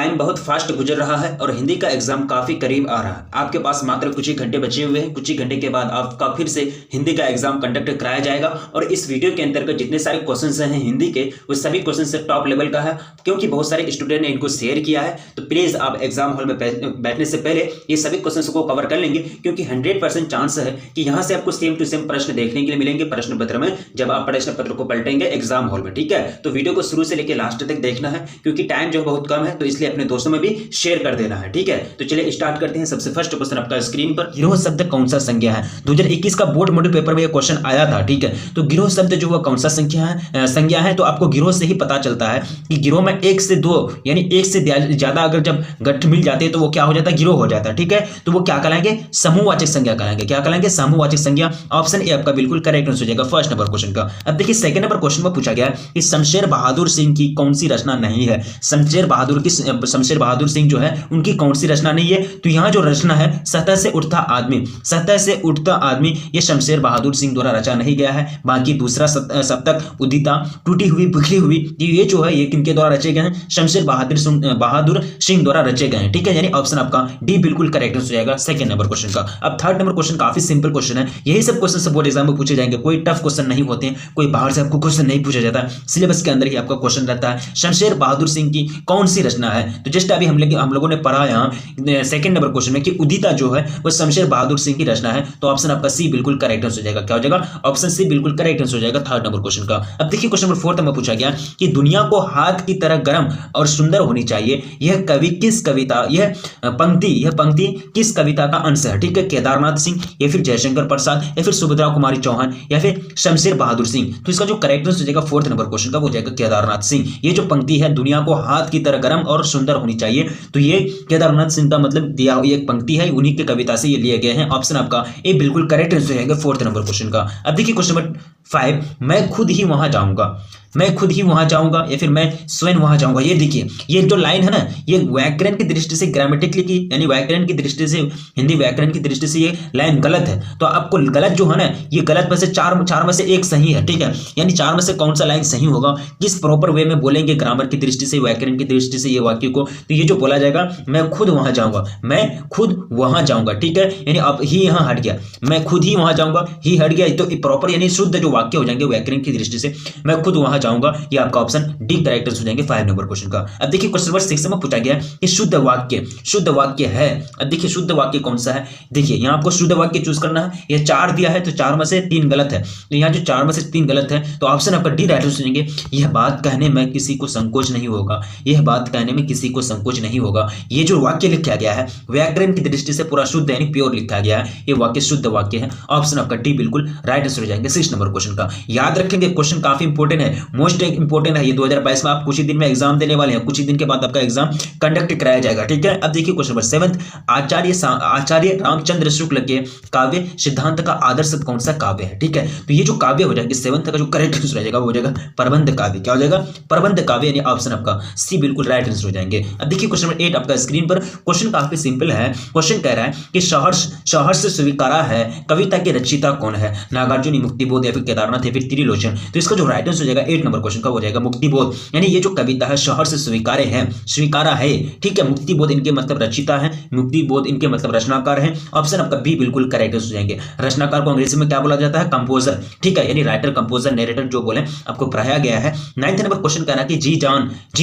Time बहुत fast गुजर रहा है और हिंदी का एग्जाम काफी करीब आ रहा है। आपके पास मात्र कुछ ही घंटे बचे हुए हैं। कुछ ही घंटे के बाद आपका फिर से हिंदी का एग्जाम कंडक्ट कराया जाएगा और इस वीडियो के अंतर्गत जितने सारे क्वेश्चंस हैं हिंदी के, वो सभी क्वेश्चन से टॉप लेवल का है, क्योंकि बहुत सारे स्टूडेंट ने इनको शेयर किया है। तो प्लीज आप एग्जाम हॉल में बैठने से पहले ये सभी क्वेश्चंस को कवर कर लेंगे, क्योंकि 100% चांस है कि यहाँ से आपको सेम टू सेम प्रश्न देखने के लिए मिलेंगे प्रश्न पत्र में, जब आप प्रश्न पत्र को पलटेंगे एग्जाम हॉल में। ठीक है, तो वीडियो को शुरू से लेकर लास्ट तक देखना है, क्योंकि टाइम जो बहुत कम है, तो इसलिए अपने दोस्तों में भी शेयर कर देना है। ठीक है, तो चलिए स्टार्ट करते हैं। सबसे फर्स्ट क्वेश्चन आपका स्क्रीन पर, गिरोह शब्द कौन सा संज्ञा है? 2021 का बोर्ड मॉड्यूल पेपर में ये क्वेश्चन आया था। ठीक है, तो गिरोह शब्द जो कौन सा संज्ञा है, तो आपको गिरोह से ही पता चलता है कि गिरोह में एक से दो यानी एक से ज्यादा अगर जब गठ मिल जाते हैं तो वो क्या हो जाता है, गिरोह हो जाता है। ठीक है, तो वो क्या कहलाएंगे, समूहवाचक संज्ञा कहलाएंगे। क्या कहलाएंगे, समूहवाचक संज्ञा। ऑप्शन ए आपका बिल्कुल करेक्ट आंसर हो जाएगा फर्स्ट नंबर क्वेश्चन का। अब देखिए सेकंड नंबर क्वेश्चन में पूछा गया कि शमशेर बहादुर सिंह की कौन सी रचना नहीं है? शमशेर बहादुर सिंह जो है उनकी कौन सी रचना नहीं है? तो यहाँ जो रचना है सतह से उठता आदमी, ये शमशेर बहादुर सिंह द्वारा रचा नहीं गया है। बाकी दूसरा सप्तक, उदिता, टूटी हुई, बिखरी हुई, ये जो है ये किनके द्वारा रचे गए हैं? शमशेर बहादुर सिंह द्वारा रचे गए हैं। ठीक है, यानी ऑप्शन आपका डी बिल्कुल करेक्ट हो जाएगा सेकंड नंबर क्वेश्चन का। अब थर्ड नंबर क्वेश्चन काफी सिंपल क्वेश्चन है। यही सब क्वेश्चन सब बोर्ड एग्जाम में पूछे जाएंगे, कोई टफ क्वेश्चन नहीं होते हैं, कोई बाहर से आपको क्वेश्चन नहीं पूछा जाता, सिलेबस के अंदर ही आपका क्वेश्चन रहता है। शमशेर बहादुर सिंह की कौन सी रचना है? तो जस्ट अभी हम लोगों ने पढ़ा यहाँ सेकंड नंबर क्वेश्चन में कि उदिता जो है वो शमशेर बहादुर सिंह की रचना है। तो ऑप्शन आपका सी बिल्कुल करेक्ट आंसर हो जाएगा। क्या हो जाएगा? ऑप्शन सी बिल्कुल करेक्ट आंसर हो जाएगा थर्ड नंबर क्वेश्चन का। अब देखिए क्वेश्चन नंबर 4 में पूछा गया कि दुनिया को हाथ की तरह गर्म और सुंदर होनी चाहिए, यह कवि किस कविता, यह पंक्ति किस कविता का अंश है? ठीक है, केदारनाथ सिंह या फिर जयशंकर प्रसाद या फिर सुभद्रा कुमारी चौहान या फिर शमशेर बहादुर सिंह? तो इसका जो करेक्ट आंसर हो जाएगा फोर्थ नंबर क्वेश्चन का, वो हो जाएगा केदारनाथ सिंह। ये जो पंक्ति है, दुनिया को हाथ की तरह गर्म और सुंदर होनी चाहिए, तो ये केदारनाथ सिंह का मतलब दिया हुआ एक पंक्ति है, उन्हीं की कविता से ये लिए गए हैं। ऑप्शन आपका ए बिल्कुल करेक्ट आंसर रहेगा फोर्थ नंबर क्वेश्चन का। अब देखिए क्वेश्चन नंबर 5, मैं खुद ही वहां जाऊंगा या फिर मैं स्वयं वहां जाऊंगा। ये देखिए ये जो लाइन है ना, ये व्याकरण की दृष्टि से, ग्रामेटिकली की यानी व्याकरण की दृष्टि से, हिंदी व्याकरण की दृष्टि से ये लाइन गलत है। तो आपको गलत जो है ना, ये गलत में से चार में से एक सही है। ठीक है, यानी चार में से कौन सा लाइन सही होगा, किस प्रॉपर वे में बोलेंगे ग्रामर की दृष्टि से, व्याकरण की दृष्टि से ये वाक्य को, तो ये जो बोला जाएगा मैं खुद वहां जाऊंगा। ठीक है, यानी अब ही यहाँ हट गया, मैं खुद ही वहां जाऊंगा, ही हट गया, तो प्रॉपर यानी शुद्ध जो वाक्य हो जाएंगे व्याकरण की दृष्टि से, मैं खुद वहां जाऊंगा, ये आपका ऑप्शन डी करेक्ट हो जाएंगे 5 नंबर क्वेश्चन का। अब देखिए क्वेश्चन नंबर 6 में पूछा गया कि शुद्ध वाक्य है। अब देखिए शुद्ध वाक्य कौन सा है? देखिए यहाँ आपको शुद्ध वाक्य चूज करना है। ये 4 दिया है तो 4 में से 3 गलत है, तो यहाँ जो 4 में से 3 गलत है, तो ऑप्शन आपका डी राइट हो जाएंगे। यह बात कहने में किसी को संकोच नहीं होगा। ये जो वाक्य लिखा गया है व्याकरण की दृष्टि से पूरा शुद्ध यानी प्योर लिखा गया है, ये वाक्य शुद्ध वाक्य है। ऑप्शन आपका डी बिल्कुल राइट आंसर हो जाएंगे 6 नंबर क्वेश्चन का। याद रखेंगे क्वेश्चन काफी इंपॉर्टेंट है, मोस्ट इंपॉर्टेंट है। ये 2022 में आप कुछ ही दिन में एग्जाम देने वाले हैं, कुछ ही दिन के बाद आपका एग्जाम कंडक्ट कराया जाएगा। ठीक है, अब देखिए क्वेश्चन नंबर 7, आचार्य रामचंद्र शुक्ल के काव्य सिद्धांत का आदर्श कौन सा काव्य है? ठीक है, तो ये जो काव्य हो जाएगा 7 का जो करेक्ट आंसर हो जाएगा वो हो जाएगा प्रबंध काव्य। क्या हो जाएगा? प्रबंध काव्य, यानी ऑप्शन आपका सी बिल्कुल राइट आंसर हो जाएंगे। अब देखिए क्वेश्चन नंबर 8 आपका स्क्रीन पर, क्वेश्चन काफी सिंपल है। क्वेश्चन कह रहा है कि सहर्ष स्वीकारा है कविता के रचयिता कौन है? नागार्जुन, मुक्तिबोध या फिर केदारनाथ या फिर त्रिलोचन? तो इसका जो राइट आंसर हो जाएगा 8 नंबर क्वेश्चन का हो जाएगा मुक्तिबोध, यानी ये जो कविता है सहर्ष स्वीकारा है। ठीक है, मुक्तिबोध इनके मतलब रचयिता है, मुक्तिबोध इनके मतलब रचनाकार है। ऑप्शन आपका बी बिल्कुल करेक्ट हो जाएंगे। रचनाकार को अंग्रेजी में क्या बोला जाता है? कंपोजर। ठीक है, यानी राइटर, कंपोजर, नरेटर जो बोले आपको पढ़ाया गया है। 9th नंबर क्वेश्चन कहना कि जी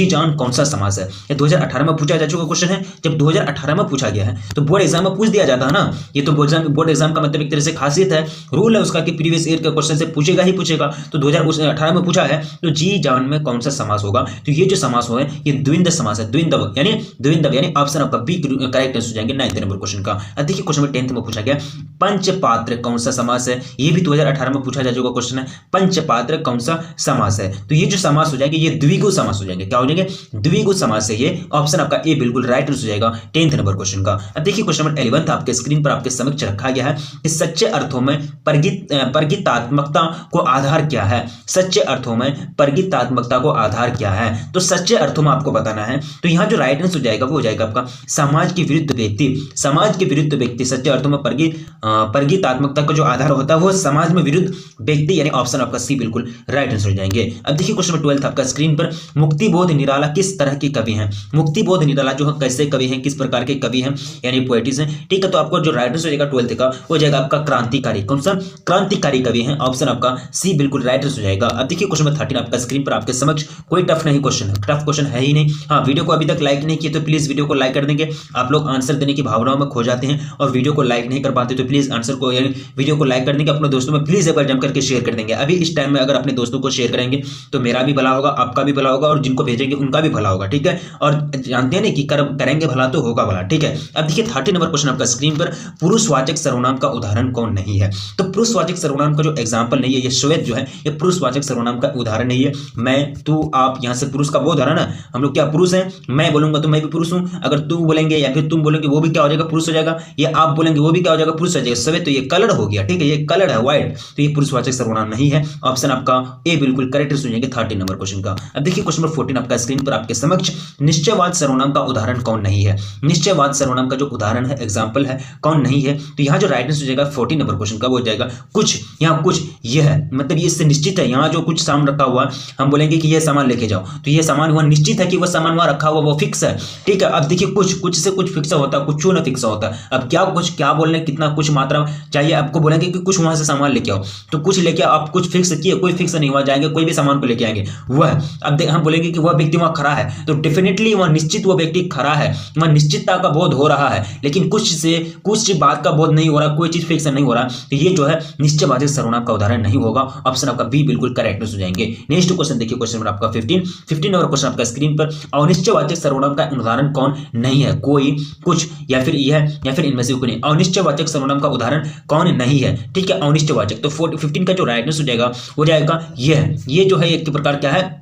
जान कौन सा समास है? ये 2018 में पूछा जा चुका क्वेश्चन है। जब 2018 में पूछा गया है तो बोर्ड एग्जाम में पूछ दिया जाता है ना, ये तो बोर्ड एग्जाम का मतलब एक तरह से खासियत है, रूल है उसका कि प्रीवियस ईयर के क्वेश्चन से पूछेगा ही पूछेगा। तो 2018 में पूछा है, तो जी जान में कौन सा समास होगा? तो ये जो समास है ये द्विंद समास है, द्विंदव यानी ऑप्शन आपका बी करेक्ट आंसर हो जाएंगे 9th नंबर क्वेश्चन का। अब देखिए क्वेश्चन नंबर 10 में पूछा गया पंचपात्र कौन सा समास है? ये भी 2018 में पूछा जा चुका क्वेश्चन है, पंचपात्र कौन सा समास है? तो ये जो समास हो जाएंगे ये द्विगु समास हो जाएंगे। क्या हो जाएंगे? द्विगु समास है ये। ऑप्शन आपका ए बिल्कुल राइट आंसर हो जाएगा 10th नंबर क्वेश्चन का। अब देखिए क्वेश्चन नंबर 11 आपके स्क्रीन पर आपके समक्ष रखा गया है कि सच्चे अर्थों में परगितात्मकता को आधार क्या है? सच्चे अर्थों में प्रगीतात्मकता को आधार क्या है? तो सच्चे अर्थों में आपको बताना है। तो यहाँ जो राइट आंसर हो जाएगा वो हो जाएगा आपका समाज के विरुद्ध व्यक्ति। समाज के विरुद्ध व्यक्ति सच्चे अर्थों में प्रगीतात्मकता का जो आधार होता है वो समाज में विरुद्ध व्यक्ति, यानी ऑप्शन आपका सी बिल्कुल राइट आंसर हो जाएंगे। अब देखिए क्वेश्चन नंबर 12 आपका स्क्रीन पर, मुक्तिबोध निराला किस तरह के कवि हैं? मुक्तिबोध निराला जो है कैसे कवि हैं, किस प्रकार के कवि हैं, यानी पोएटिस हैं। ठीक है, तो आपको जो राइट आंसर हो जाएगा 12 का हो जाएगा आपका क्रांतिकारी। कौन सा? क्रांतिकारी कवि हैं, ऑप्शन आपका सी बिल्कुल राइट आंसर हो जाएगा। अब देखिए क्वेश्चन नंबर 13 आपका स्क्रीन पर आपके समक्ष, कोई टफ नहीं क्वेश्चन है, टफ क्वेश्चन है ही नहीं। हाँ, वीडियो को अभी तक लाइक नहीं किया तो प्लीज वीडियो को लाइक कर देंगे। आप लोग आंसर देने की भावनाओं में खो जाते हैं और वीडियो को लाइक नहीं कर पाते, तो प्लीज आंसर को यानी वीडियो को लाइक कर देंगे, अपने दोस्तों में प्लीज एक बार जम करके शेयर कर देंगे। अभी इस टाइम में अगर अपने दोस्तों को शेयर करेंगे तो मेरा भी भला होगा, आपका भी भला होगा और जिनको भेजेंगे उनका भी भला होगा। ठीक है, और जानते हैं ना कि करेंगे भला तो होगा भला। ठीक है, अब देखिए 30 नंबर क्वेश्चन आपका स्क्रीन पर, पुरुषवाचक सर्वनाम का उदाहरण कौन नहीं है? तो पुरुषवाचक सर्वनाम का जो एग्जाम्पल नहीं है, ये श्वेत जो है ये पुरुषवाचक सर्वनाम का उदाहरण नहीं है। मैं, तू, आप, यहाँ से पुरुष का वो उदाहरण है, हम लोग क्या पुरुष हैं? मैं बोलूंगा तो मैं भी पुरुष हूं, अगर तू बोलेंगे या फिर तुम बोलेंगे वो भी क्या हो जाएगा? पुरुष हो जाएगा। ये आप बोलेंगे वो भी क्या हो जाएगा? पुरुष हो जाएगा। श्वेत तो ये कलर हो गया। ठीक है, ये कलर है व्हाइट, तो ये पुरुषवाचक सर्वनाम नहीं है। ऑप्शन आपका ए बिल्कुल करेक्ट हो जाएंगे 30 नंबर क्वेश्चन का। अब देखिए क्वेश्चन नंबर 14 आपका स्क्रीन पर आपके समक्ष, निश्चयवाद सर्वनाम का उदाहरण कौन नहीं है? निश्चयवाद सर्वनाम का जो उदाहरण है, एग्जाम्पल है, कौन नहीं है? तो यहाँ जो राइट आंसर हो जाएगा 14 नंबर क्वेश्चन का वो हो जाएगा कुछ। यहाँ कुछ यह है, मतलब ये इससे निश्चित है। यहाँ जो कुछ सामान रखा हुआ हम बोलेंगे कि यह सामान लेके जाओ, तो ये सामान वहां निश्चित है कि वह सामान वहां रखा हुआ वो फिक्स है। ठीक है, अब देखिए कुछ से कुछ फिक्स होता है, कुछ ना फिक्स होता है। अब क्या कुछ क्या बोलने, कितना कुछ मात्रा चाहिए आपको, बोलेंगे कि कुछ वहां से सामान लेके आओ, तो कुछ लेके आप कुछ फिक्स किए, कोई फिक्स नहीं हुआ, जाएंगे कोई भी सामान को लेके आएंगे वह। अब हम बोलेंगे कि वह व्यक्ति वहां खड़ा है, तो डेफिनेटली वह निश्चित वो व्यक्ति खड़ा है, वह निश्चितता का बोध हो रहा है, लेकिन कुछ बात का बोध नहीं हो रहा, कोई चीज फिक्स नहीं हो रहा, तो ये जो है निश्चयवाचक सर्वनाम का उदाहरण नहीं होगा। ऑप्शन आपका बी बिल्कुल करेक्ट हो जाएंगे। नेक्स्ट क्वेश्चन देखिए, क्वेश्चन नंबर आपका 15 नंबर क्वेश्चन आपका स्क्रीन पर, अनिश्चयवाचक सर्वनाम का उदाहरण कौन नहीं है? कोई, कुछ या फिर यह या फिर इनमें से कोई नहीं। अनिश्चयवाचक सर्वनाम का उदाहरण कौन नहीं है? ठीक है, अनिश्चयवाचक, तो 15 का जो राइट आंसर हो जाएगा वो जाएगा ये जो है एक प्रकार क्या है?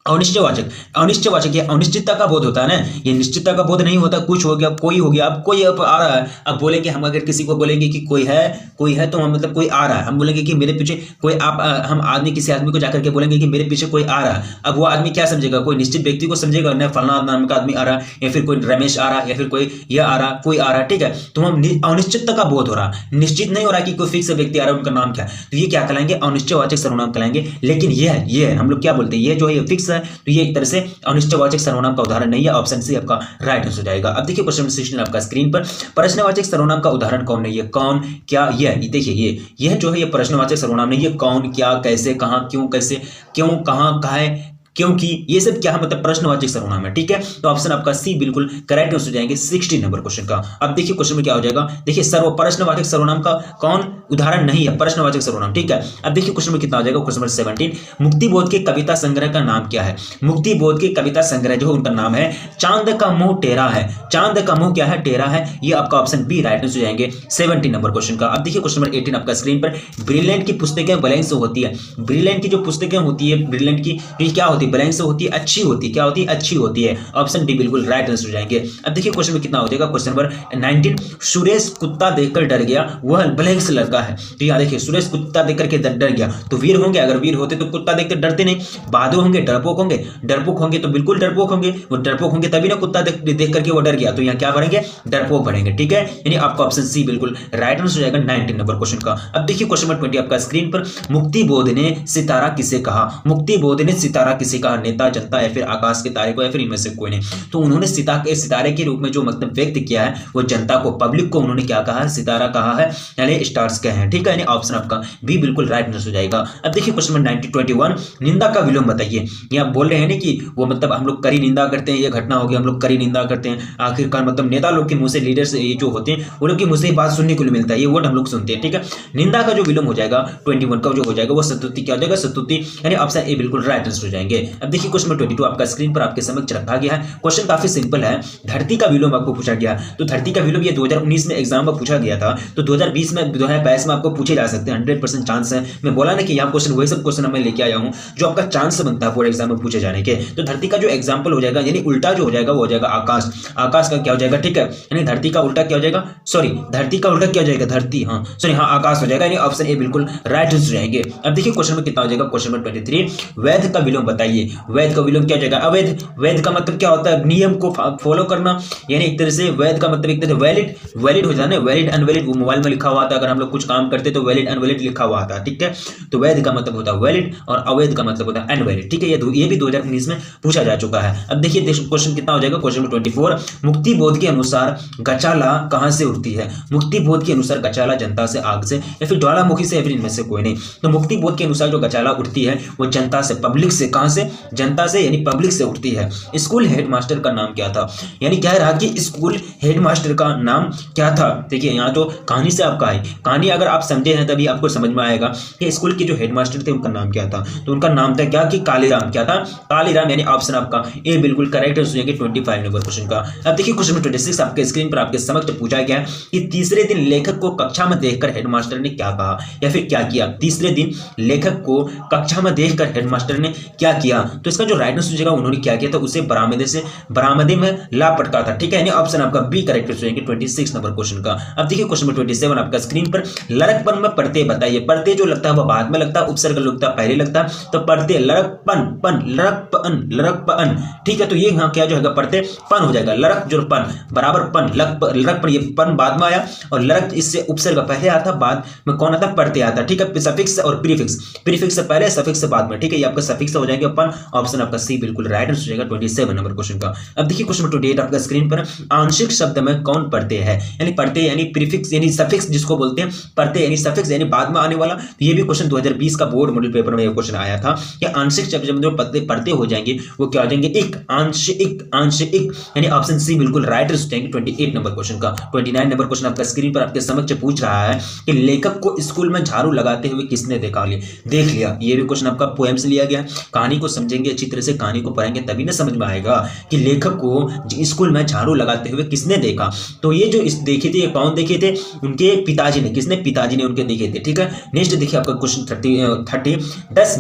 अनिश्चयवाचक ये अनिश्चितता का बोध होता है ना, ये निश्चितता का बोध नहीं होता। कुछ हो गया, कोई हो गया, अब कोई आ रहा है, अब बोलेंगे हम, अगर किसी को बोलेंगे कि कोई है तो हम मतलब कोई आ रहा है, हम बोलेंगे कि मेरे पीछे कोई हम आदमी किसी आदमी को जाकर के बोलेंगे कि मेरे पीछे कोई आ रहा है। अब वो आदमी क्या समझेगा? कोई निश्चित व्यक्ति को समझेगा, न फलाना नाम का आदमी आ रहा है, या फिर कोई रमेश आ रहा है, या फिर कोई यह आ रहा, कोई आ रहा है। ठीक है, तो हम अनिश्चितता का बोध हो रहा, निश्चित नहीं हो रहा कि कोई फिक्स व्यक्ति आ रहा है, उनका नाम क्या है, तो ये क्या कहलाएंगे? अनिश्चयवाचक सर्वनाम कहलाएंगे। लेकिन ये हम लोग क्या बोलते हैं, ये जो है ये फिक्स है, तो ये एक तरह से अनिश्चयवाचक सर्वनाम का उदाहरण नहीं है। ऑप्शन सी आपका राइट आंसर हो जाएगा। अब देखिए क्वेश्चन नंबर 16 आपका स्क्रीन पर, प्रश्नवाचक सर्वनाम का उदाहरण कौन नहीं है? कौन, क्या, यह। देखिए यह जो है ये प्रश्नवाचक सर्वनाम नहीं है। कौन, क्या, कैसे, कहां, क्यों, कैसे, क्यों, कहां, काहे, क्योंकि, ये सब क्या है? मतलब प्रश्नवाचक सर्वनाम है। ठीक है, तो ऑप्शन आपका सी बिल्कुल करेक्ट हो जाएंगे 16 नंबर क्वेश्चन का। अब देखिए क्वेश्चन में क्या हो जाएगा, देखिए प्रश्नवाचक सर्वनाम का कौन उदाहरण नहीं है? प्रश्नवाचक सर्वनाम। ठीक है, अब देखिए क्वेश्चन में कितना हो जाएगा, क्वेश्चन नंबर 17, मुक्तिबोध के कविता संग्रह का नाम क्या है? मुक्तिबोध के कविता संग्रह जो उनका नाम है चांद का मुंह टेरा है। चांद का मुंह क्या है? टेरा है। ये आपका ऑप्शन बी राइट आंसर हो जाएंगे 17 नंबर क्वेश्चन का। अब देखिए क्वेश्चन नंबर 18 आपका स्क्रीन पर, ब्रिलियंट की पुस्तकें ब्लैंक से होती है। ब्रिलियंट की जो पुस्तकें होती है, ब्रिलियंट की क्या होती है? ब्लैंक से होती है, अच्छी होती है। क्या होती है? अच्छी होती है। ऑप्शन डी बिल्कुल राइट आंसर हो जाएंगे। अब देखिए क्वेश्चन में कितना हो जाएगा, क्वेश्चन नंबर 19, सुरेश कुत्ता देखकर डर गया, वह ब्लैंक से लड़का है। तो यहाँ देखिए सुरेश कुत्ता देख करके डर गया, तो वीर होंगे, अगर वीर होते तो कुत्ता देखकर डरते नहीं। बहादुर होंगे, डरपोक होंगे, डरपोक होंगे तो बिल्कुल डरपोक होंगे, वो डरपोक होंगे तभी ना कुत्ता देख करके वो डर गया, तो यहाँ क्या भरेंगे? डरपोक भरेंगे। ठीक है, यानी आपका ऑप्शन सी बिल्कुल राइट आंसर हो जाएगा 19 नंबर क्वेश्चन का। अब देखिए क्वेश्चन नंबर 20 आपका स्क्रीन पर, मुक्तिबोध ने सितारा किसे कहा? मुक्तिबोध ने सितारा किसे कहा? नेता, जनता, या फिर आकाश के तारे को, या फिर इनमें से कोई नहीं। तो उन्होंने सितारे के रूप में जो मतलब व्यक्त किया है वो जनता को, पब्लिक को उन्होंने क्या कहा है? सितारा कहा है, यानी स्टार्स कहे हैं। ठीक है, यानी ऑप्शन आपका बी बिल्कुल राइट आंसर हो जाएगा। अब देखिए क्वेश्चन नंबर 21, निंदा का विलोम बताइए। यहाँ बोल रहे हैं ना कि वो मतलब हम लोग कड़ी निंदा करते हैं, ये घटना हो गई, हम लोग कड़ी निंदा करते हैं। आखिरकार मतलब नेता लोग के मुंह से, लीडर्स ये जो होते हैं वो लोग के मुंह से बात सुनने को मिलता है, ये वर्ड हम लोग सुनते हैं। ठीक है, निंदा का जो विलोम हो जाएगा 21 का जो हो जाएगा वो स्तुति क्या हो जाएगा? स्तुति, यानी ऑप्शन ए बिल्कुल राइट आंसर हो जाएंगे। अब देखिए क्वेश्चन नंबर 22 आपका स्क्रीन पर आपके समक्ष रखा गया है। क्वेश्चन काफी सिंपल है, धरती का विलोम आपको पूछा गया। तो धरती का विलोम ये 2019 में एग्जाम में पूछा गया था, तो 2020 में 2022 में आपको पूछे जा सकते हैं, 100% चांस है। मैं बोला ना कि यहाँ क्वेश्चन वही सब क्वेश्चन मैं लेके आया हूँ जो आपका चांस बनता है पूरे एग्जाम में पूछे जाने के। तो धरती का जो एग्जाम्पल हो जाएगा यानी उल्टा जो हो जाएगा वो हो जाएगा आकाश। आकाश का क्या हो जाएगा, ठीक है, यानी धरती का उल्टा क्या हो जाएगा, सॉरी धरती का उल्टा क्या हो जाएगा, धरती, हाँ सॉरी हाँ आकाश हो जाएगा, यानी ऑप्शन ए बिल्कुल राइट हो जाएंगे। अब देखिए क्वेश्चन में कितना हो जाएगा, क्वेश्चन नंबर 23 वैध का विलोम बताइए। वैध का विलोम क्या हो जाएगा, अवैध। वैध का मतलब क्या होता है, नियम को फॉलो करना, यानी एक तरह से वैध का मतलब एक तरह से वैलिड, वैलिड हो जाना, वैलिड अनवैलिड वो मोबाइल में लिखा हुआ था, अगर हम लोग कुछ काम करते तो वैलिड अनवैलिड लिखा हुआ था, ठीक है। तो वैध का मतलब होता है वैलिड और अवैध का मतलब होता है अनवैलिड, ठीक है। ये भी 2019 में पूछा जा चुका है। अब देखिए क्वेश्चन कितना हो जाएगा, क्वेश्चन नंबर 24 मुक्ति बोध के अनुसार गचाला कहां से उठती है। मुक्ति बोध के अनुसार गचाला जनता से, आग से या फिर ज्वालामुखी से या फिर इनमें से कोई नहीं। तो मुक्ति बोध के अनुसार जो गचाला उठती है वो जनता से, पब्लिक से, कहां से, जनता से यानी पब्लिक से उठती है। स्कूल हेडमास्टर का नाम क्या था, यानी क्या रहा कि स्कूल हेडमास्टर का नाम क्या था। देखिए यहाँ तो कहानी से आपका है, कहानी अगर आप समझे हैं तभी आपको समझ में आएगा कि स्कूल के जो हेडमास्टर थे उनका नाम क्या था। तो उनका नाम था क्या कि कालीराम, क्या था, कालीराम, यानी ऑप्शन आपका ए बिल्कुल करेक्ट है। 25 नंबर क्वेश्चन का। अब देखिए क्वेश्चन नंबर 26 आपके स्क्रीन पर आपके समक्ष पूछा गया है कि तीसरे दिन लेखक को कक्षा में देखकर हेडमास्टर ने क्या कहा या फिर क्या किया। तीसरे दिन लेखक को कक्षा में देखकर हेडमास्टर ने क्या किया, तो इसका जो राइट आंसर होगा उन्होंने क्या किया था, उसे बरामदे में ला पटका था, ठीक है, यानी ऑप्शन आपका बी करेक्ट हो जाएंगे 26 नंबर क्वेश्चन का। अब देखिए क्वेश्चन नंबर 27 आपका स्क्रीन पर लड़कपन में पढ़ते बताइए। पढ़ते जो लगता है वो बाद में लगता है, उपसर्ग लगता है पहले लगता है, तो पढ़ते लड़कपन, पन लड़कपन, लड़कपन, ठीक है। तो ये यहाँ क्या जो है पढ़ते पन हो जाएगा, लड़क जो पन बराबर पन, लड़कपन, ये पन बाद में आया और लड़क इससे उपसर्ग पहले आता, बाद में कौन आता, पढ़ते आता, ठीक है। सफिक्स और प्रीफिक्स, प्रीफिक्स से पहले सफिक्स से बाद में, ठीक है, ये आपका सफिक्स हो जाएगा पन, ऑप्शन आपका सी बिल्कुल राइट आंसर हो जाएगा 27 नंबर क्वेश्चन का। अब देखिए क्वेश्चन नंबर 28 आपका स्क्रीन पर आंशिक शब्द में कौन पढ़ते हैं, यानी पढ़ते यानी प्रीफिक्स यानी सफिक्स जिसको बोलते हैं, पढ़ते यानी सफिक्स यानी बाद में आने वाला। तो ये भी क्वेश्चन 2020 का बोर्ड मॉडल पेपर में ये क्वेश्चन आया था कि आंशिक शब्द जब जो पढ़ते हो जाएंगे वो क्या हो जाएंगे, एक आंशिक, आंशिक यानी ऑप्शन सी बिल्कुल राइट आंसर हो जाएंगे 28 नंबर क्वेश्चन का। 29 नंबर क्वेश्चन आपका स्क्रीन पर आपके समक्ष पूछ रहा है कि लेखक को स्कूल में झाड़ू लगाते हुए किसने देखा, देख लिया। ये भी क्वेश्चन आपका पोएम से लिया गया। कहानी को समझेंगे अच्छी तरह से, कहानी को पढ़ेंगे तभी ना समझ में आएगा कि लेखक को स्कूल में झाड़ू लगाते हुए किसने देखा। तो ये जो देखे थे, ये कौन देखे थे, उनके पिताजी ने, किसने, पिताजी ने उनके देखे थे, ठीक है। नेक्स्ट देखिए आपका क्वेश्चन 30 10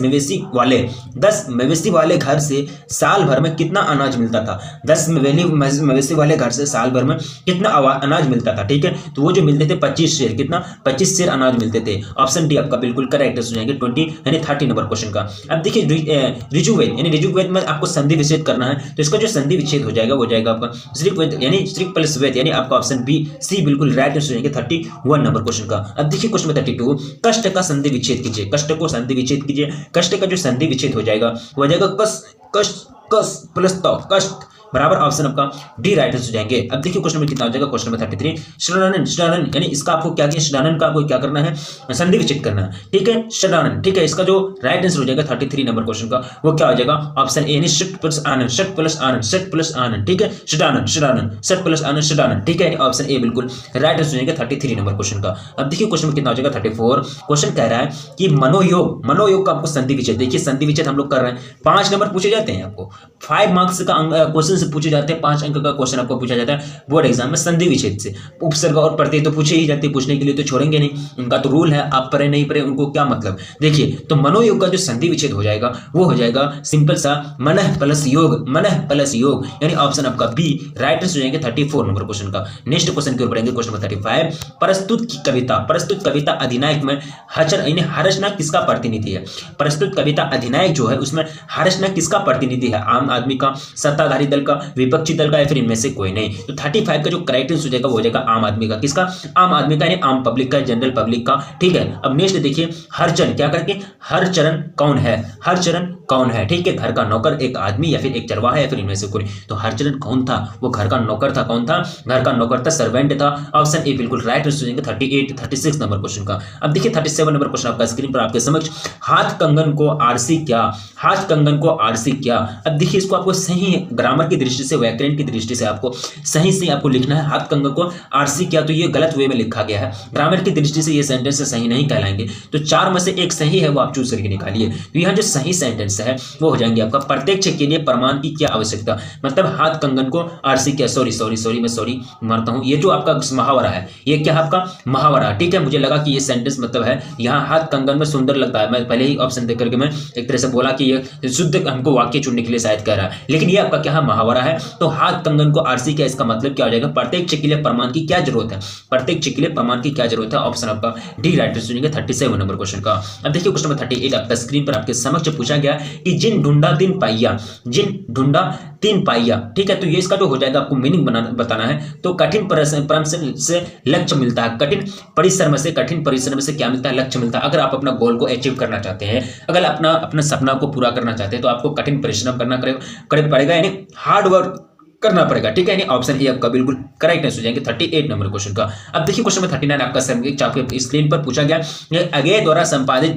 मवेशी वाले घर से साल भर में कितना अनाज मिलता था। 10 मवेशी वाले घर से साल भर में कितना अनाज मिलता था, ठीक है। तो वो जो मिलते थे 25 शेर, कितना, 25 शेर अनाज मिलते थे, ऑप्शन डी आपका बिल्कुल करेक्ट हो जाएंगे 30 नंबर क्वेश्चन का। अब देखिए ऋजुवेद यानी ऋजुवेद में आपको संधि विच्छेद करना है, तो इसका जो संधि विच्छेद हो जाएगा वो जाएगा आपका ऋग्वेद यानी ऋग प्लस वेद, यानी आपका ऑप्शन बी सी बिल्कुल राइट हो जाएंगे 31 नंबर क्वेश्चन का। अब देखिए क्वेश्चन नंबर 32 कष्ट का संधि विच्छेद कीजिए। कष्ट को संधि विच्छेद कीजिए। कष्ट का जो संधि विच्छेद हो जाएगा वो जाएगा कस, कष्ट, कस प्लस तो, कष्ट बराबर ऑप्शन आपका डी राइट हो जाएंगे। अब देखिए क्वेश्चन नंबर कितना हो जाएगा, क्वेश्चन नंबर 33 षडानन यानी इसका आपको क्या किया, षडानन का आपको क्या करना है, संधि विच्छेद करना है, ठीक है, षडानन, ठीक है। इसका जो राइट आंसर हो जाएगा 33 नंबर क्वेश्चन का वो क्या हो जाएगा, ऑप्शन ए यानी षट प्लस आनंद, षट प्लस आनंद, षट प्लस आनंद, ठीक है, षडानन, षडानन, षट प्लस आनंद, षडानन, ठीक है, यानी ऑप्शन ए बिल्कुल राइट आंसर हो जाएगा 33 नंबर क्वेश्चन का। अब देखिए क्वेश्चन में कितना हो जाएगा 34 क्वेश्चन कह रहा है कि मनोयोग, मनोयोग का आपको संधि विच्छेद, देखिए संधि विच्छेद हम लोग कर रहे हैं, 5 नंबर पूछे जाते हैं आपको, 5 मार्क्स का क्वेश्चन से पूछे जाते हैं, 5 अंक का क्वेश्चन आपको पूछा जाता है बोर्ड एग्जाम में संधि विच्छेद से। उपसर्ग और प्रत्यय तो पूछे ही जाते, पूछने के लिए तो छोड़ेंगे नहीं, उनका तो रूल है, आप पढ़े नहीं पढ़े उनको क्या मतलब। देखिए तो मनोयोग का जो संधि विच्छेद हो जाएगा वो हो जाएगा सिंपल सा मनः प्लस योग, मनः प्लस योग, यानी ऑप्शन आपका बी राइट आंसर हो जाएंगे 34 नंबर क्वेश्चन का। नेक्स्ट क्वेश्चन की ओर बढ़ेंगे, क्वेश्चन नंबर 35 प्रस्तुत की कविता, प्रस्तुत कविता अधिनायक में हर्षना किसका प्रतिनिधि है। प्रस्तुत कविता अधिनायक जो है उसमें हर्षना किसका प्रतिनिधि है, आम आदमी का, सत्ताधारी दल का, विपक्षी दल का या फिर इनमें से कोई नहीं। तो 35 का जो करेक्ट आंसर हो जाएगा वो हो जाएगा आम आदमी का, किसका, आम आदमी का, यानी आम पब्लिक का, जनरल पब्लिक का, ठीक है। अब नेक्स्ट देखिए हरचरण, क्या करके, हरचरण कौन है, हरचरण कौन है, ठीक है, घर का नौकर, एक आदमी या फिर एक चरवाहा या फिर इनमें से कोई। तो हरचरण कौन था, वो घर का नौकर था, कौन था, घर का नौकर था, सर्वेंट था, ऑप्शन ए बिल्कुल राइट आंसर हो जाएगा 36 नंबर क्वेश्चन का। अब देखिए 37 नंबर क्वेश्चन आपका स्क्रीन पर आपके समक्ष, हाथ कंगन को आरसी क्या, हाथ कंगन को आरसी क्या। अब देखिए इसको आपको सही ग्रामर की दृष्टि से, व्याकरण की दृष्टि से आपको सही से आपको लिखना है। हाथ कंगन को आरसी किया तो ये गलत वे में लिखा गया है। ग्रामर की दृष्टि से ये सेंटेंस सही नहीं कहलाएंगे। तो 4 में से एक सही है वो आप चूज करके निकालिए। तो यहाँ जो सही सेंटेंस है वो हो जाएंगे आपका प्रत्यक्ष के लिए प्रमाण की क्या आवश्यकता, मतलब हाथ कंगन को आरसी किया, सॉरी मारता हूँ, ये जो आपका मुहावरा है ये क्या है आपका मुहावरा, ठीक है। मुझे लगा कि ये सेंटेंस मतलब है यहाँ हाथ कंगन में सुंदर लगता है, मैं पहले ही ऑप्शन देख करके मैं एक तरह से बोला कि ये शुद्ध हमको वाक्य चुनने के लिए शायद कह रहा है, लेकिन ये आपका क्या है मुहावरा है। तो हाथ कंगन को आरसी किया, इसका मतलब क्या हो जाएगा, प्रत्यक्ष के लिए प्रमाण की क्या जरूरत है, प्रत्यक्ष के लिए प्रमाण की क्या जरूरत है। ऑप्शन आपका डी राइट सुनेंगे 37 नंबर क्वेश्चन का। अब देखिए क्वेश्चन नंबर 38 आपका स्क्रीन पर आपके समक्ष पूछा गया कि जिन ढूंढा 3 पाइया, जिन ढूंढा 3 पाइया, ठीक है। तो ये इसका जो हो जाएगा आपको मीनिंग बताना है। तो कठिन परिश्रम से लक्ष्य मिलता है, कठिन परिश्रम से क्या मिलता है, लक्ष्य मिलता है। अगर आप अपना गोल को अचीव करना चाहते हैं, अगर अपना सपना को पूरा करना चाहते हैं तो आपको कठिन परिश्रम करना पड़ेगा, यानी हार्ड वर्क करना पड़ेगा, ठीक है। ऑप्शन ए आपका बिल्कुल करेक्ट हो जाएंगे 38 नंबर क्वेश्चन का। अब देखिए क्वेश्चन नंबर 39 आपका स्क्रीन पर पूछा गया, अगेय द्वारा संपादित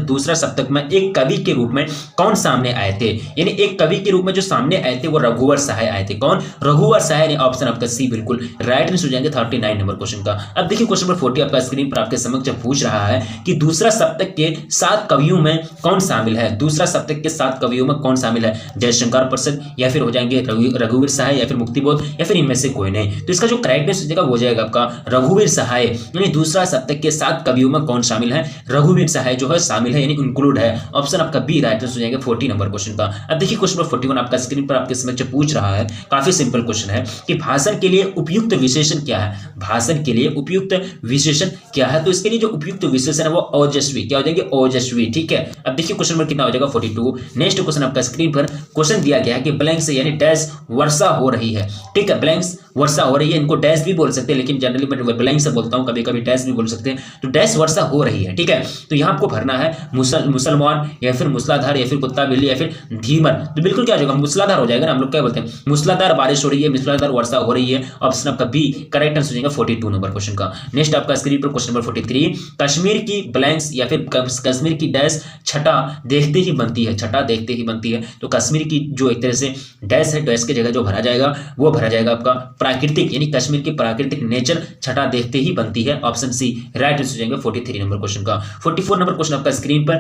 दूसरा सप्तक में एक कवि के रूप में कौन सामने आए थे, यानी एक कवि के रूप में जो सामने आए थे वो रघुवर सहाय आए थे। कौन, रघुवर सहाय। ऑप्शन आपका सी बिल्कुल राइट हो जाएंगे 39 नंबर क्वेश्चन का। अब देखिए क्वेश्चन नंबर 40 आपका स्क्रीन पर आपके समक्ष पूछ रहा है कि दूसरा सप्तक के 7 कवियों में कौन शामिल है, दूसरा सप्तक के 7 कवियों में कौन शामिल है, जयशंकर प्रसाद या फिर हो जाएंगे रघुवीर सहाय या फिर मुक्तिबोध या फिर इनमें से कोई नहीं। तो इसका जो करेक्टनेस हो जाएगा वो जाएगा आपका रघुवीर सहाय, यानी दूसरा सप्तक के 7 कवियों में कौन शामिल है, रघुवीर सहाय जो है शामिल है, यानी इंक्लूड है। ऑप्शन आपका बी राइट हो जाएगा 40 नंबर क्वेश्चन का। अब देखिए क्वेश्चन नंबर 41 आपका स्क्रीन पर आपके समक्ष पूछ रहा है, काफी सिंपल क्वेश्चन है कि भाषण के लिए उपयुक्त विशेषण क्या है, भाषण के लिए उपयुक्त विशेषण क्या है। तो इसके लिए जो उपयुक्त विशेषण है वो ओजस्वी, क्या हो जाएंगे, ओजस्वी, ठीक है। अब देखिए क्वेश्चन नंबर कितना हो जाएगा 42। नेक्स्ट क्वेश्चन आपका स्क्रीन पर क्वेश्चन दिया गया है कि ब्लैंक से यानी डैश वर्षा हो रही है, ठीक है। ब्लैंक्स वर्षा हो रही है, इनको डैश भी बोल सकते हैं, लेकिन जनरली मैं ब्लैंक से बोलता हूं, कभी कभी डैश भी बोल सकते हैं। तो डैश वर्षा हो रही है, ठीक है। तो यहां आपको भरना है मुसलमान या फिर मूसलाधार या फिर कुत्ता बिल्ली या फिर धीमर। तो बिल्कुल क्या हो जाएगा, मूसलाधार हो जाएगा ना, हम लोग क्या बोलते हैं मूसलाधार बारिश हो रही है, मूसलाधार वर्षा हो रही है। ऑप्शन आपका बी करेक्ट आंसर हो जाएगा 42 नंबर क्वेश्चन का। नेक्स्ट आपका स्क्रीन पर क्वेश्चन नंबर 43, कश्मीर की ब्लैंक्स या फिर कश्मीर की डैश छटा देखते ही बनती है, छटा देखते ही बनती है। तो कश्मीर की जो एक तरह से डैश है, डैश की जगह जो भरा जाएगा वो भरा जाएगा आपका प्राकृतिक, यानी कश्मीर की प्राकृतिक नेचर छटा देखते ही बनती है। ऑप्शन सी राइट हो जाएंगे 43 नंबर क्वेश्चन का। 44 नंबर क्वेश्चन आपका स्क्रीन पर,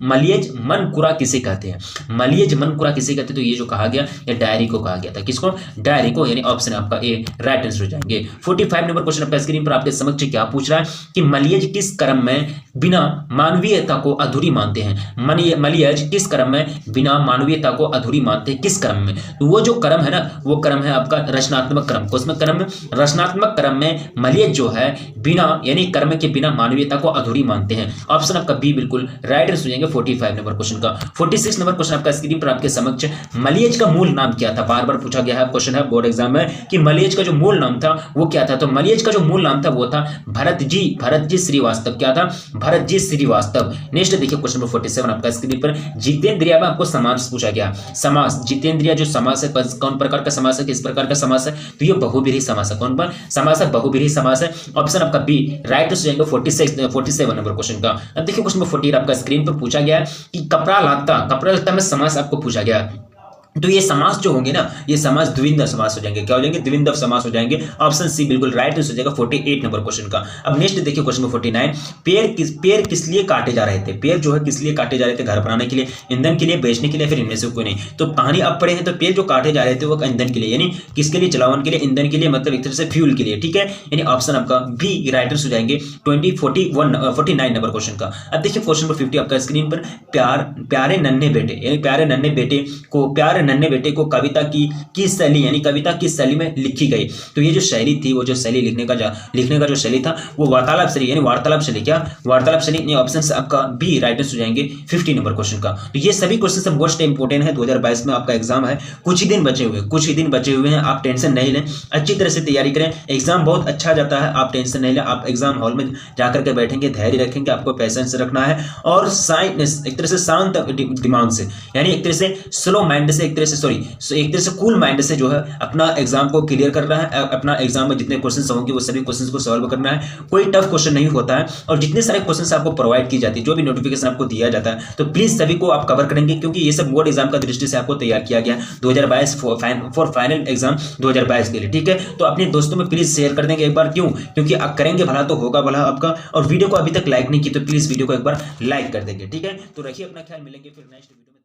मलियज मनकुरा किसे कहते हैं, मलियज मनकुरा किसे कहते हैं। तो ये जो कहा गया ये डायरी को कहा गया था, किसको, डायरी को, यानी ऑप्शन आपका ए राइट आंसर हो जाएंगे। 45 नंबर क्वेश्चन आपका स्क्रीन पर आपके समक्ष क्या पूछ रहा है कि मलियज किस कर्म में बिना मानवीयता को अधूरी मानते हैं, मलियज किस कर्म में बिना मानवीयता को अधूरी मानते हैं, किस कर्म में। तो वो जो कर्म है ना, वो कर्म है आपका रचनात्मक कर्म। उसमें कर्म में रचनात्मक कर्म में मलियज जो है बिना यानी कर्म के बिना मानवीयता को अधूरी मानते हैं। ऑप्शन आपका बी बिल्कुल राइट आंसर हो जाएंगे 45 नंबर क्वेश्चन का। 46 नंबर क्वेश्चन आपका स्क्रीन पर आपके समक्ष, मलियज का मूल नाम क्या था, बार बार पूछा गया है क्वेश्चन है बोर्ड एग्जाम में कि मलियज का जो मूल नाम था वो क्या था। तो मलियज का जो मूल नाम था वो था भरत जी श्रीवास्तव, क्या था, भरत जी श्रीवास्तव। नेक्स्ट देखिए क्वेश्चन नंबर 47 आपका स्क्रीन पर, जितेंद्रिया में आपको समास पूछा गया, समास जितेंद्रिया जो समास है कौन प्रकार का समास है, किस प्रकार का समास है। तो ये बहुब्रीहि समास है, कौन पर समास है, बहुब्रीहि समास है। ऑप्शन आपका बी राइट हो जाएगा 47 नंबर क्वेश्चन का। अब देखिए क्वेश्चन नंबर 48 आपका स्क्रीन पर पूछा गया कि कपड़ा लत्ता में समास आपको पूछा गया। तो ये समास जो होंगे ना, ये समास द्विंद्व समास हो जाएंगे, क्या हो जाएंगे, द्विंद्व समास हो जाएंगे। ऑप्शन सी बिल्कुल राइट हो जाएगा 48 नंबर क्वेश्चन का। अब नेक्स्ट देखिए क्वेश्चन नंबर 49, पेड़ किस लिए काटे जा रहे थे, पेड़ जो है किस लिए काटे जा रहे थे, घर बनाने के लिए, ईंधन के लिए, बेचने के लिए, फिर इनमें से कोई नहीं। तो कहानी अब पढ़े हैं, तो पेड़ जो काटे जा रहे थे वो ईंधन के लिए, यानी किसके लिए, जलावन के लिए, ईंधन के लिए, मतलब एक तरह से फ्यूल के लिए, ठीक है। यानी ऑप्शन आपका बी राइट हो जाएंगे 49 नंबर क्वेश्चन का। अब देखिए क्वेश्चन नंबर 50 आपका स्क्रीन पर, प्यारे नन्हे बेटे को कविता की शैली यानी कविता की शैली में लिखी गई। तो ये जो शैली थी, वो जो शैली लिखने का जो शैली था वो वार्तालाप शैली, यानी वार्तालाप शैली, क्या वार्तालाप शैली। ऑप्शन आपका बी राइट हो जाएंगे 50 नंबर क्वेश्चन का। तो ये सभी क्वेश्चन सब मोस्ट इंपोर्टेंट है, 2022 में आपका एग्जाम है, कुछ ही दिन बचे हुए हैं, आप टेंशन नहीं लें, अच्छी तरह से तैयारी करें, एग्जाम बहुत अच्छा जाता है, आप टेंशन नहीं लें। आप एग्जाम हॉल में जाकर के बैठेंगे, धैर्य रखेंगे, आपको पैसेंस रखना है और एक तरह से शांत दिमाग से, यानी एक तरह से स्लो माइंड से एक तरह से कूल माइंड से जो है अपना एग्जाम को क्लियर करना है। अपना एग्जाम में जितने क्वेश्चन होंगे वो सभी क्वेश्चन को सॉल्व करना है। कोई टफ क्वेश्चन नहीं होता है और जितने सारे क्वेश्चन आपको प्रोवाइड की जाती है, जो भी नोटिफिकेशन आपको दिया जाता है, तो प्लीज सभी को आप कवर करेंगे, क्योंकि ये सब बोर्ड एग्जाम का दृष्टि से आपको तैयार किया गया 2022 फॉर फाइनल एग्जाम 2022 के लिए। ठीक है, तो अपने दोस्तों में प्लीज शेयर कर देंगे एक बार। क्यों? क्योंकि आप करेंगे भला तो होगा भला आपका। और वीडियो को अभी तक लाइक नहीं की तो प्लीज वीडियो को एक बार लाइक कर देंगे। ठीक है, तो रखिए अपना ख्याल, मिलेंगे फिर नेक्स्ट वीडियो में।